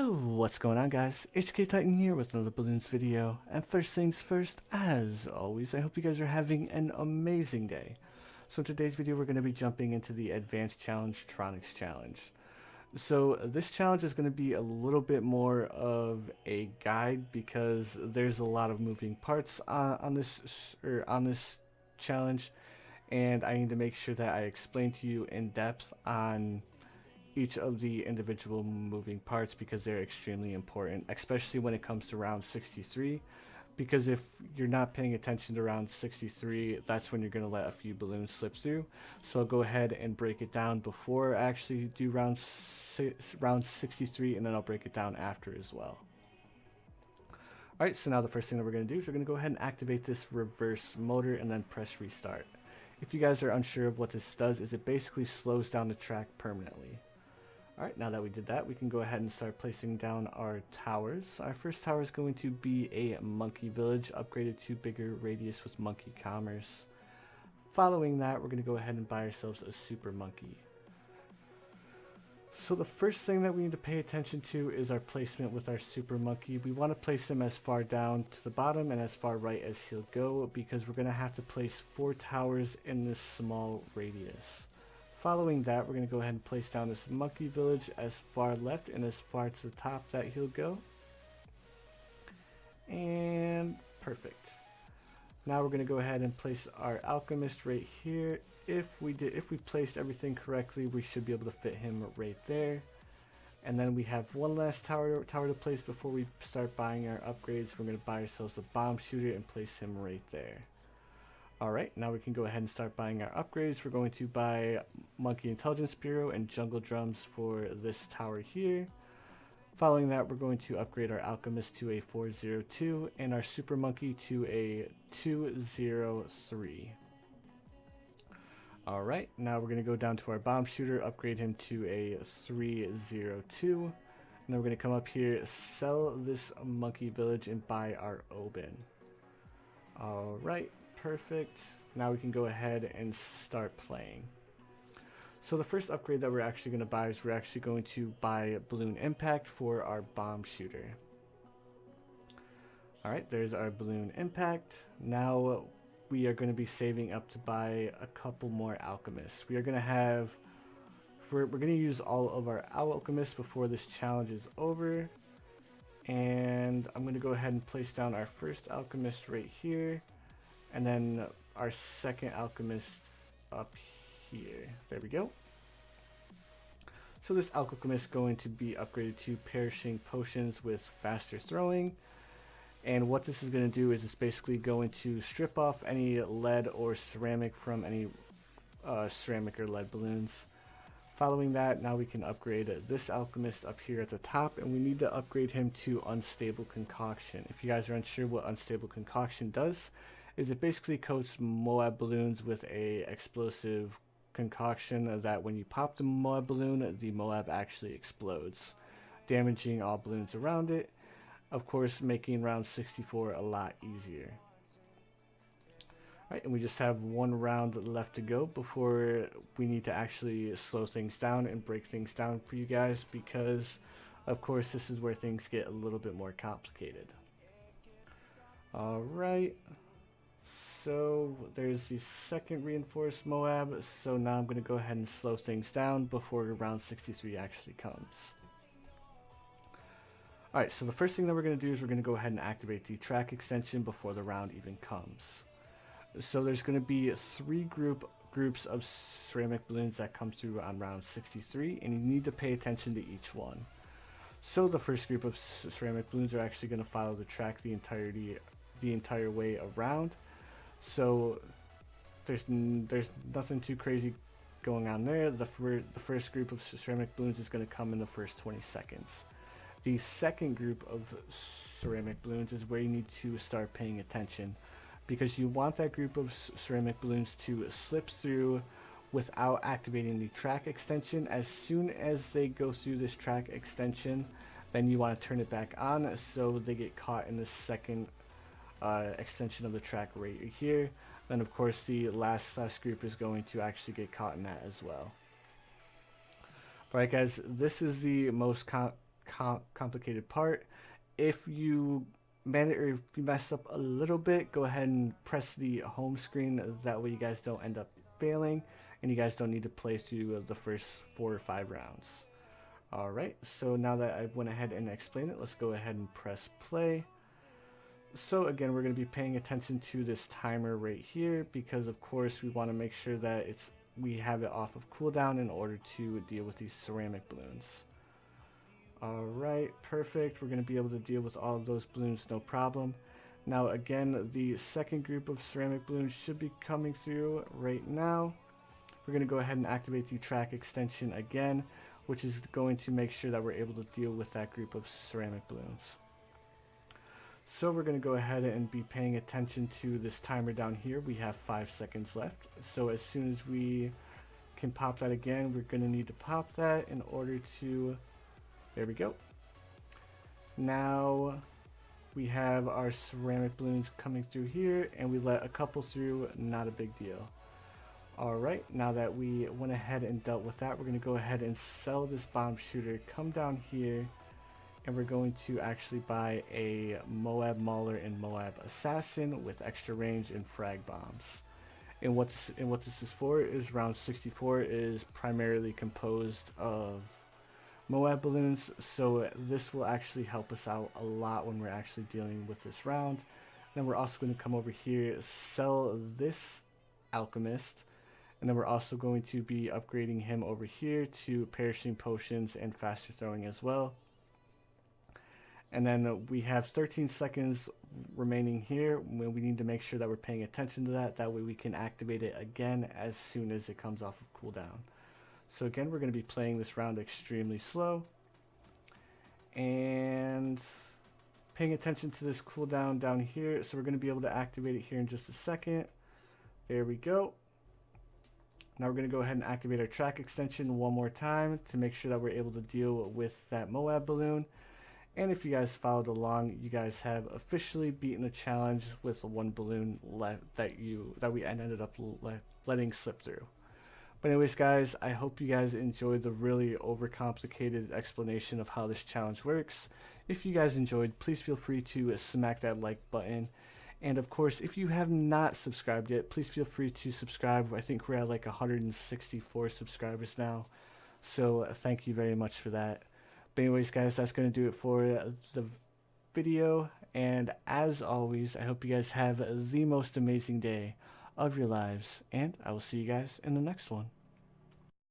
What's going on, guys? HK Titan here with another balloons video, and first things first, as always, I hope you guys are having an amazing day. So in today's video we're going to be jumping into the advanced challenge, Tronix challenge. So this challenge is going to be a little bit more of a guide because there's a lot of moving parts on this challenge, and I need to make sure that I explain to you in depth on each of the individual moving parts because they're extremely important, especially when it comes to round 63, because if you're not paying attention to round 63, that's when you're going to let a few balloons slip through. So I'll go ahead and break it down before I actually do round 63, and then I'll break it down after as well. Alright, so now the first thing that we're going to do is we're going to go ahead and activate this reverse motor and then press restart. If you guys are unsure of what this does, is it basically slows down the track permanently. Alright, now that we did that, we can go ahead and start placing down our towers. Our first tower is going to be a monkey village, upgraded to bigger radius with monkey commerce. Following that, we're going to go ahead and buy ourselves a super monkey. So the first thing that we need to pay attention to is our placement with our super monkey. We want to place him as far down to the bottom and as far right as he'll go, because we're going to have to place 4 towers in this small radius. Following that, we're going to go ahead and place down this monkey village as far left and as far to the top that he'll go. And perfect. Now we're going to go ahead and place our alchemist right here. If we placed everything correctly, we should be able to fit him right there. And then we have one last tower to place before we start buying our upgrades. We're going to buy ourselves a bomb shooter and place him right there. Alright, now we can go ahead and start buying our upgrades. We're going to buy Monkey Intelligence Bureau and Jungle Drums for this tower here. Following that, we're going to upgrade our Alchemist to a 402 and our Super Monkey to a 203. Alright, now we're going to go down to our Bomb Shooter, upgrade him to a 302. And then we're going to come up here, sell this Monkey Village, and buy our Oben. Alright. Perfect. Now we can go ahead and start playing. So the first upgrade that we're actually going to buy is we're actually going to buy Balloon Impact for our bomb shooter. Alright, there's our Balloon Impact. Now we are going to be saving up to buy a couple more alchemists. We're going to use all of our alchemists before this challenge is over. And I'm going to go ahead and place down our first alchemist right here. And then our second alchemist up here. There we go. So this alchemist is going to be upgraded to perishing potions with faster throwing. And what this is going to do is it's basically going to strip off any lead or ceramic from any ceramic or lead balloons. Following that, now we can upgrade this alchemist up here at the top, and we need to upgrade him to Unstable Concoction. If you guys are unsure what Unstable Concoction does, is it basically coats Moab balloons with a explosive concoction that when you pop the Moab balloon, the Moab actually explodes, damaging all balloons around it, of course making round 64 a lot easier. Alright, and we just have one round left to go before we need to actually slow things down and break things down for you guys, because of course this is where things get a little bit more complicated. Alright. So there's the second reinforced Moab, so now I'm going to go ahead and slow things down before round 63 actually comes. Alright, so the first thing that we're going to do is we're going to go ahead and activate the track extension before the round even comes. So there's going to be 3 groups of ceramic balloons that come through on round 63, and you need to pay attention to each one. So the first group of ceramic balloons are actually going to follow the track the entire way around. So there's nothing too crazy going on there. The first group of ceramic balloons is going to come in the first 20 seconds. The second group of ceramic balloons is where you need to start paying attention, because you want that group of ceramic balloons to slip through without activating the track extension. As soon as they go through this track extension, then you want to turn it back on so they get caught in the second extension of the track right here. Then of course the last group is going to actually get caught in that as well. Alright guys, this is the most complicated part. If you if you mess up a little bit, go ahead and press the home screen. That way you guys don't end up failing, and you guys don't need to play through the first 4 or 5 rounds. Alright, so now that I went ahead and explained it, let's go ahead and press play. So again, we're going to be paying attention to this timer right here, because of course we want to make sure that we have it off of cooldown in order to deal with these ceramic balloons. Alright, perfect. We're going to be able to deal with all of those balloons, no problem. Now again, the second group of ceramic balloons should be coming through right now. We're going to go ahead and activate the track extension again, which is going to make sure that we're able to deal with that group of ceramic balloons. So we're going to go ahead and be paying attention to this timer down here. We have 5 seconds left. So as soon as we can pop that again, we're going to need to pop that in order to... There we go. Now we have our ceramic balloons coming through here, and we let a couple through, not a big deal. Alright, now that we went ahead and dealt with that, we're going to go ahead and sell this bomb shooter, come down here, and we're going to actually buy a Moab Mauler and Moab Assassin with extra range and frag bombs. And what this is for is round 64 is primarily composed of Moab balloons, so this will actually help us out a lot when we're actually dealing with this round. Then we're also going to come over here, sell this Alchemist, and then we're also going to be upgrading him over here to perishing potions and faster throwing as well. And then we have 13 seconds remaining here when we need to make sure that we're paying attention to that. That way we can activate it again as soon as it comes off of cooldown. So again, we're going to be playing this round extremely slow. And paying attention to this cooldown down here. So we're going to be able to activate it here in just a second. There we go. Now we're going to go ahead and activate our track extension one more time to make sure that we're able to deal with that Moab balloon. And if you guys followed along, you guys have officially beaten the challenge with one balloon that we ended up letting slip through. But anyways, guys, I hope you guys enjoyed the really overcomplicated explanation of how this challenge works. If you guys enjoyed, please feel free to smack that like button. And of course, if you have not subscribed yet, please feel free to subscribe. I think we're at like 164 subscribers now. So thank you very much for that. But anyways, guys, that's going to do it for the video. And as always, I hope you guys have the most amazing day of your lives. And I will see you guys in the next one.